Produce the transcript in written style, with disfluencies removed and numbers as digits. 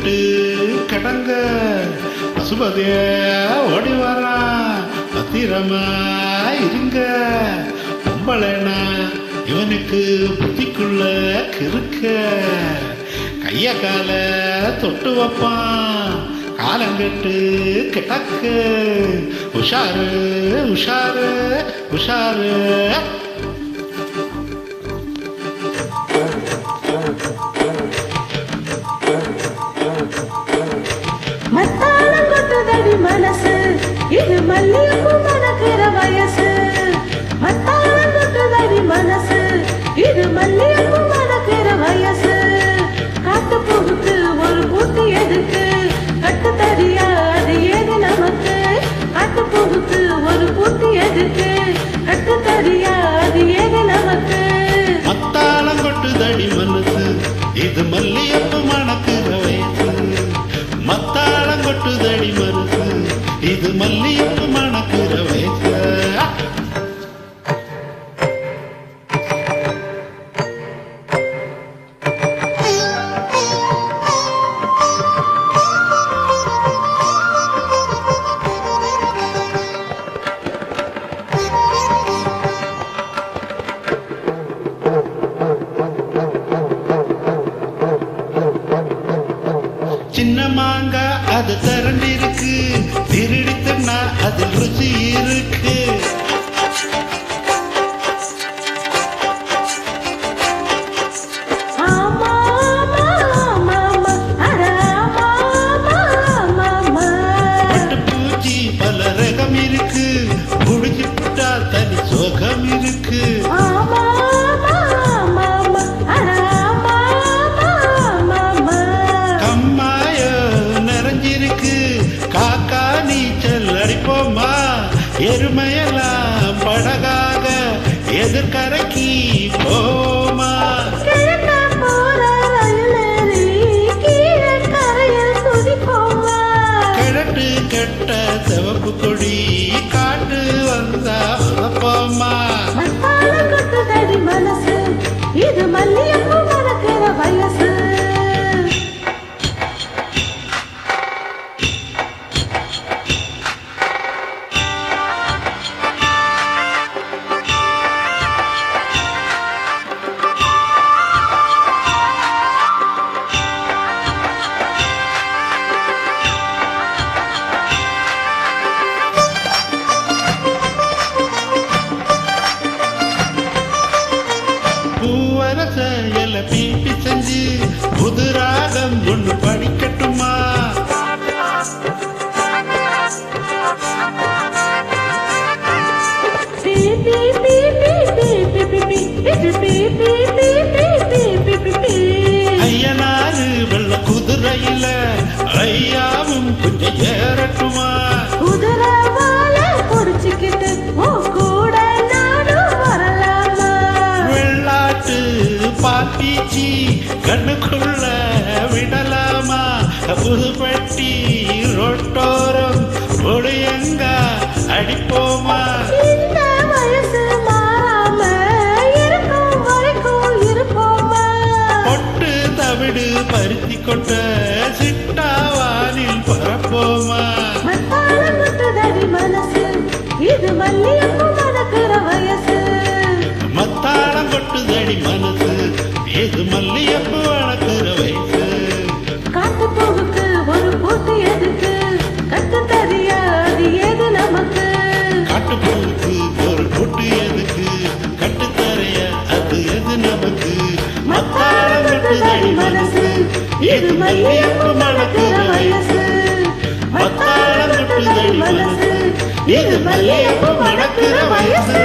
கட்டு கடங்க பசுபதிய ஓடி வரா பத்திரமா இருங்க பொம்பளைனா இவனுக்கு புத்திக்குள்ள கிறுக்க கைய கால தொட்டு வைப்பான் காலங்கட்டு கிடக்கு உஷாரு உஷாரு உஷாரு மத்தாளம் கொட்டுதடி மனசு இது மல்லிகைப்பூ மணக்கிற வயசு மத்தாளம் கொட்டுதடி மனசு இது மல்லிகைப்பூ மணக்கிற வயசு காட்டு பூவுக்கு ஒரு பூட்டி எதுக்கு கட்டு தரியா அது ஏது நமக்கு காட்டு பூவுக்கு ஒரு பூட்டி எதுக்கு கட்டு தரியா அது ஏது நமக்கு மத்தாளம் கொட்டுதடி மனசு இது மல்லிகைப்பூ மணக்கிற வயசு மத்தாளம் கொட்டுதடி மனசு இது மல்லிகைப்பூ மணக்கிற வயசு சின்ன மாங்கா அது திரண்டிருக்கு திருடித்தனா அதில் ருச்சி இருக்கு பட்டுப்பூச்சி பல ரகம் இருக்கு புடிச்சுட்டா தனி சோகம் இருக்கு காக்கா நீச்சல் அடிப்போமா எருமையெல்லாம் படகாக எதிர்கரைக்கு போமா கிழட்டு கெட்ட சிவப்பு கொடி காட்டு வந்தா போமா மனசு இது மல்லிகைப்பூ மணக்கிற வயசு பூவரச எல பீப்பி செஞ்சு புதுராகம் ஒன்று படிக்கட்டுமா ஐயனாரு வெள்ள குதிரையில ஐயாவும் கொஞ்சம் ஏறட்டுமா பாப்பீச்சி கண்ணுக்குள்ள விடலாமா புதுப்பட்டி ரோட்டோரம் ஒளியங்க அடிப்போமா பொட்டு தவிடு பருத்தி கொட்ட சிட்டாவானில் பரப்போமா மனசு இது மல்லிகைப்பூ மணக்கிற வயசு மத்தாளம் கொட்டுதடி மனசு இது மல்லிகைப்பூ மணக்கிற வயசு காட்டு பூவுக்கு ஒரு பூட்டு எதுக்கு கட்டு தரியா அது ஏது நமக்கு காட்டு பூவுக்கு ஒரு பூட்டு எதுக்கு கட்டு தரைய அது எது நமக்கு மத்தாளம் கொட்டுதடி மனசு இது மல்லிகைப்பூ மணக்கிற வயசு மத்தாளம் கொட்டுதடி மனசு இது மல்லிகைப்பூ மணக்கிற வயசு